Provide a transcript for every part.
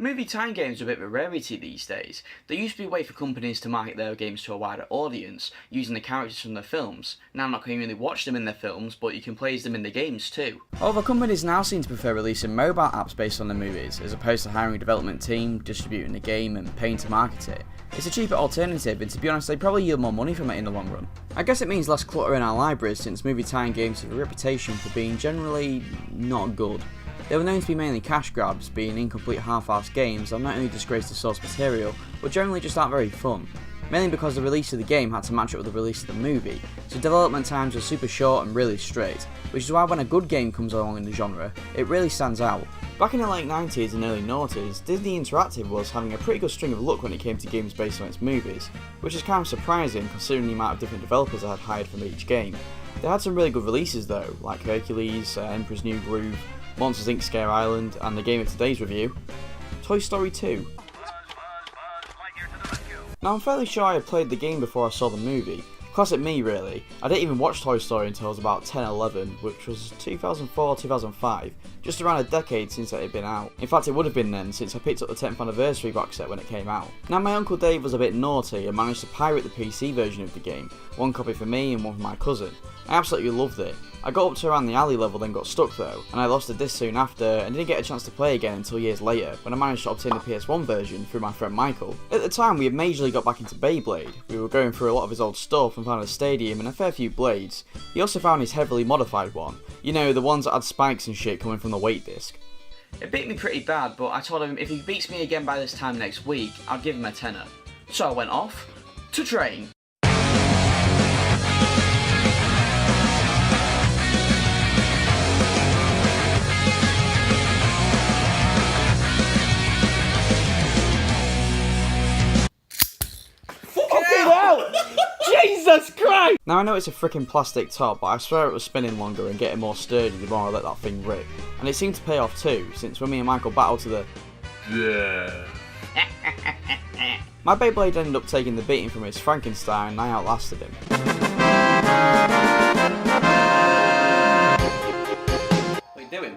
Movie tie-in games are a bit of a rarity these days. There used to be a way for companies to market their games to a wider audience, using the characters from their films. Now not can you really watch them in their films, but you can play as them in the games too. However, companies now seem to prefer releasing mobile apps based on the movies, as opposed to hiring a development team, distributing the game, and paying to market it. It's a cheaper alternative, and to be honest, they probably yield more money from it in the long run. I guess it means less clutter in our libraries, since movie tie-in games have a reputation for being generally not good. They were known to be mainly cash grabs, being incomplete half-assed games that not only disgrace the source material, but generally just aren't very fun. Mainly because the release of the game had to match up with the release of the movie, so development times were super short and really straight, which is why when a good game comes along in the genre, it really stands out. Back in the late 90s and early noughties, Disney Interactive was having a pretty good string of luck when it came to games based on its movies, which is kind of surprising considering the amount of different developers they had hired from each game. They had some really good releases though, like Hercules, Emperor's New Groove, Monsters Inc. Scare Island, and the game of today's review, Toy Story 2. Now I'm fairly sure I had played the game before I saw the movie. Classic me really. I didn't even watch Toy Story until I was about 10-11, which was 2004-2005, just around a decade since it had been out. In fact it would have been then, since I picked up the 10th anniversary box set when it came out. Now my Uncle Dave was a bit naughty and managed to pirate the PC version of the game, one copy for me and one for my cousin. I absolutely loved it. I got up to around the alley level then got stuck though, and I lost the disc soon after and didn't get a chance to play again until years later when I managed to obtain the PS1 version through my friend Michael. At the time we had majorly got back into Beyblade. We were going through a lot of his old stuff and found a stadium and a fair few blades. He also found his heavily modified one, you know, the ones that had spikes and shit coming from the weight disc. It beat me pretty bad, but I told him if he beats me again by this time next week, I'd give him a tenner. So I went off to train. Jesus Christ! Now I know it's a freaking plastic top, but I swear it was spinning longer and getting more sturdy the more I let that thing rip. And it seemed to pay off too, since when me and Michael battled to the my Beyblade ended up taking the beating from his Frankenstein and I outlasted him. What are you doing?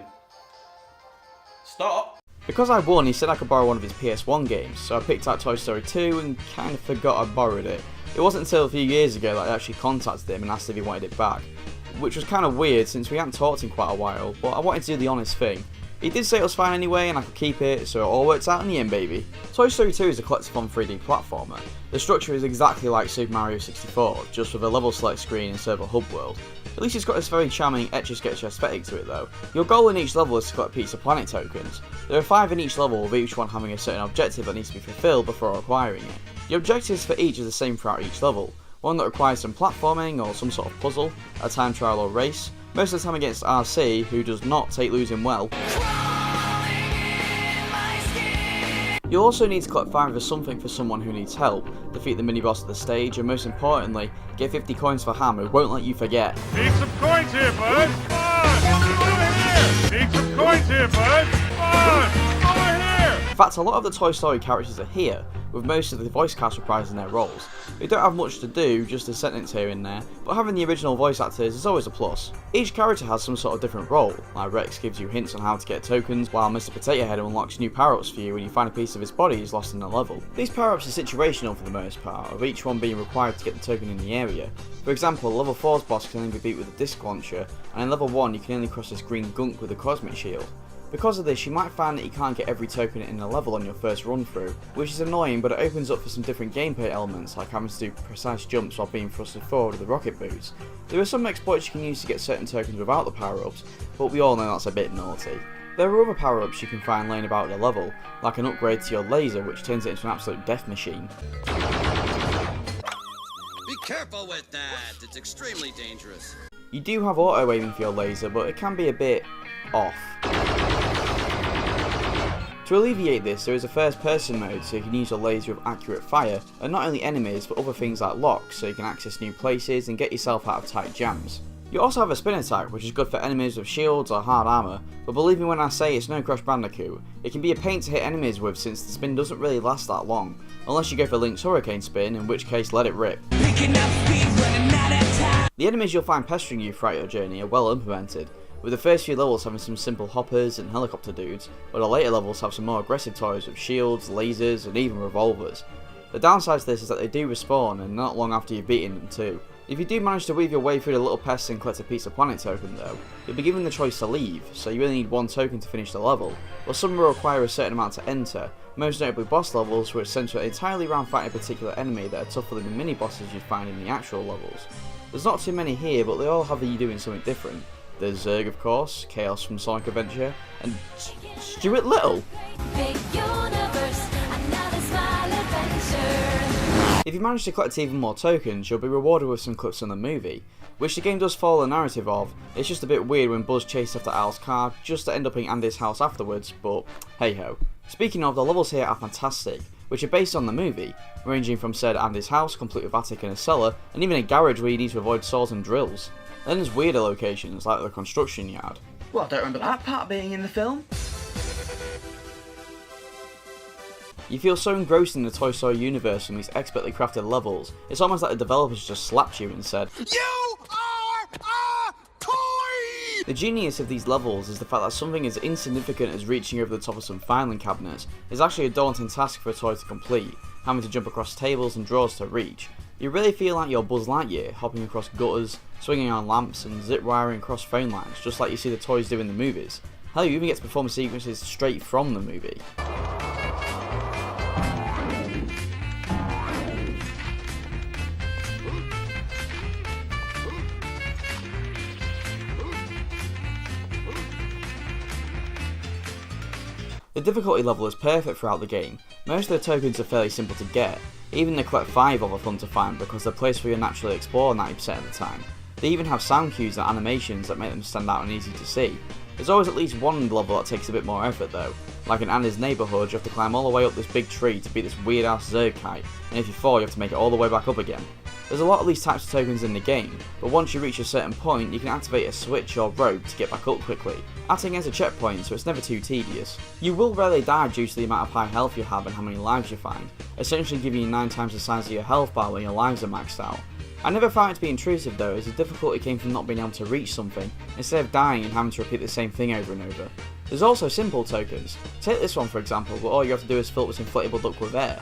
Stop! Because I won, he said I could borrow one of his PS1 games, so I picked out Toy Story 2 and kind of forgot I borrowed it. It wasn't until a few years ago that I actually contacted him and asked if he wanted it back, which was kind of weird since we hadn't talked in quite a while, but I wanted to do the honest thing. He did say it was fine anyway and I could keep it, so it all worked out in the end, baby. Toy Story 2 is a collectathon 3D platformer. The structure is exactly like Super Mario 64, just with a level select screen instead of a hub world. At least it's got this very charming etch-a-sketch aesthetic to it though. Your goal in each level is to collect Pizza Planet tokens. There are 5 in each level, with each one having a certain objective that needs to be fulfilled before acquiring it. The objectives for each are the same throughout each level. One that requires some platforming or some sort of puzzle, a time trial or race, most of the time against RC, who does not take losing well. You'll also need to collect 5 of something for someone who needs help, defeat the mini-boss of the stage, and most importantly, get 50 coins for Ham, who won't let you forget. Need some coins here, bud! Come on! Need some coins here, bud! Come on! Over here! In fact, a lot of the Toy Story characters are here, with most of the voice cast reprising their roles. They don't have much to do, just a sentence here and there, but having the original voice actors is always a plus. Each character has some sort of different role, like Rex gives you hints on how to get tokens, while Mr. Potato Head unlocks new power-ups for you when you find a piece of his body is lost in a level. These power-ups are situational for the most part, with each one being required to get the token in the area. For example, level 4's boss can only be beat with a disc launcher, and in level 1 you can only cross this green gunk with a cosmic shield. Because of this, you might find that you can't get every token in a level on your first run through, which is annoying, but it opens up for some different gameplay elements, like having to do precise jumps while being thrusted forward with the rocket boots. There are some exploits you can use to get certain tokens without the power-ups, but we all know that's a bit naughty. There are other power-ups you can find laying about the level, like an upgrade to your laser which turns it into an absolute death machine. Be careful with that, it's extremely dangerous. You do have auto-aiming for your laser, but it can be a bit off. To alleviate this, there is a first-person mode so you can use your laser with accurate fire, and not only enemies but other things like locks so you can access new places and get yourself out of tight jams. You also have a spin attack, which is good for enemies with shields or hard armour, but believe me when I say it's no Crash Bandicoot. It can be a pain to hit enemies with since the spin doesn't really last that long, unless you go for Link's Hurricane Spin, in which case let it rip. The enemies you'll find pestering you throughout your journey are well implemented. with the first few levels having some simple hoppers and helicopter dudes, but the later levels have some more aggressive toys with shields, lasers and even revolvers. The downside to this is that they do respawn and not long after you've beaten them too. If you do manage to weave your way through the little pests and collect a Pizza Planet token though, you'll be given the choice to leave, so you only need one token to finish the level, but some will require a certain amount to enter, most notably boss levels which center entirely around fighting a particular enemy that are tougher than the mini bosses you'd find in the actual levels. There's not too many here, but they all have you doing something different. There's Zurg of course, Chaos from Sonic Adventure, and Stuart Little! Big universe, another smile adventure. If you manage to collect even more tokens, you'll be rewarded with some clips from the movie, which the game does follow the narrative of. It's just a bit weird when Buzz chases after Al's car just to end up in Andy's house afterwards, but hey ho. Speaking of, the levels here are fantastic, which are based on the movie, ranging from said Andy's house, complete with attic and a cellar, and even a garage where you need to avoid saws and drills. Then there's weirder locations like the construction yard. Well, I don't remember that part being in the film. You feel so engrossed in the Toy Story universe and these expertly crafted levels, it's almost like the developers just slapped you and said, "You are a toy!" The genius of these levels is the fact that something as insignificant as reaching over the top of some filing cabinets is actually a daunting task for a toy to complete, having to jump across tables and drawers to reach. You really feel like you're Buzz Lightyear, hopping across gutters, swinging on lamps and zip wiring across phone lines, just like you see the toys do in the movies. Hell, you even get to perform sequences straight from the movie. The difficulty level is perfect throughout the game. Most of the tokens are fairly simple to get, even the collect 5 of are fun to find because they're placed where you naturally explore 90% of the time. They even have sound cues and animations that make them stand out and easy to see. There's always at least one level that takes a bit more effort though, like in Andy's neighbourhood you have to climb all the way up this big tree to beat this weird ass Zurg kite, and if you fall you have to make it all the way back up again. There's a lot of these types of tokens in the game, but once you reach a certain point you can activate a switch or rope to get back up quickly, acting as a checkpoint so it's never too tedious. You will rarely die due to the amount of high health you have and how many lives you find, essentially giving you 9 times the size of your health bar when your lives are maxed out. I never found it to be intrusive though, as the difficulty came from not being able to reach something, instead of dying and having to repeat the same thing over and over. There's also simple tokens. Take this one for example, where all you have to do is fill up this inflatable duct with air.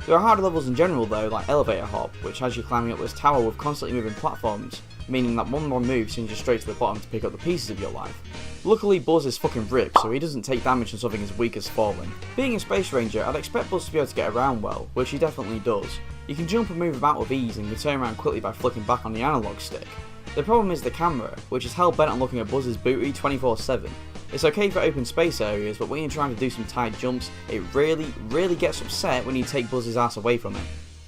There are harder levels in general though, like Elevator Hop, which has you climbing up this tower with constantly moving platforms, meaning that one more move sends you straight to the bottom to pick up the pieces of your life. Luckily Buzz is fucking ripped, so he doesn't take damage from something as weak as falling. Being a Space Ranger, I'd expect Buzz to be able to get around well, which he definitely does. You can jump and move about with ease and can turn around quickly by flicking back on the analog stick. The problem is the camera, which is hell bent on looking at Buzz's booty 24/7. It's okay for open space areas, but when you're trying to do some tight jumps, it really gets upset when you take Buzz's ass away from it.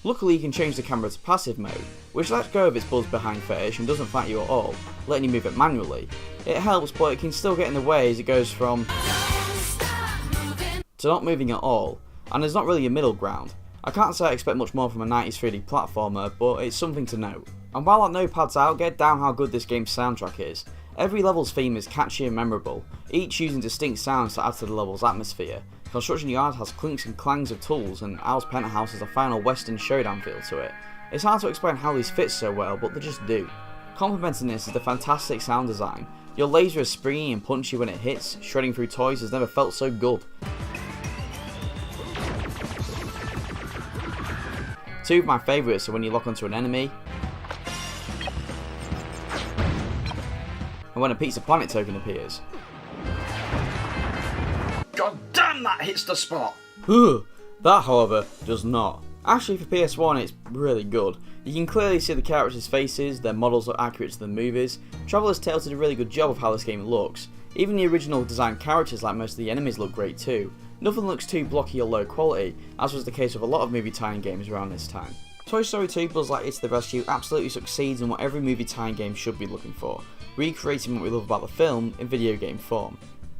Luckily you can change the camera to passive mode, which lets go of its Buzz behind fetish and doesn't fight you at all, letting you move it manually. It helps, but it can still get in the way as it goes from to not moving at all, and there's not really a middle ground. I can't say I expect much more from a 90s 3D platformer, but it's something to note. And while that notepad's out, get down how good this game's soundtrack is. Every level's theme is catchy and memorable, each using distinct sounds to add to the level's atmosphere. Construction Yard has clinks and clangs of tools, and Al's penthouse has a final western showdown feel to it. It's hard to explain how these fit so well, but they just do. Complementing this is the fantastic sound design. Your laser is springy and punchy when it hits, shredding through toys has never felt so good. Two of my favourites are when you lock onto an enemy, and when a Pizza Planet token appears. God damn, that hits the spot! That, however, does not. Actually, for PS1, it's really good. You can clearly see the characters' faces, their models are accurate to the movies. Traveller's Tales did a really good job of how this game looks. Even the original designed characters, like most of the enemies, look great too. Nothing looks too blocky or low quality, as was the case with a lot of movie tie-in games around this time. Toy Story 2 Buzz Lightyear to the Rescue absolutely succeeds in what every movie tie-in game should be looking for, recreating what we love about the film in video game form.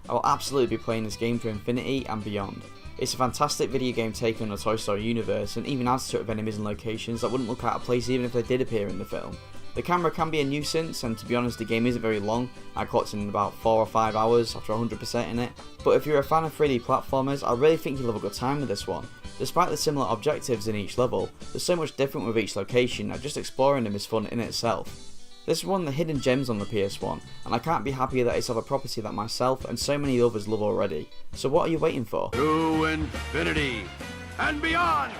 I will absolutely be playing this game to infinity and beyond. It's a fantastic video game take on the Toy Story universe and even adds to it with enemies and locations that wouldn't look out of place even if they did appear in the film. The camera can be a nuisance, and to be honest the game isn't very long. I clocked in about 4 or 5 hours after 100% in it, but if you're a fan of 3D platformers, I really think you'll have a good time with this one. Despite the similar objectives in each level, there's so much different with each location that just exploring them is fun in itself. This is one of the hidden gems on the PS1, and I can't be happier that it's of a property that myself and so many others love already. So what are you waiting for? To infinity and beyond!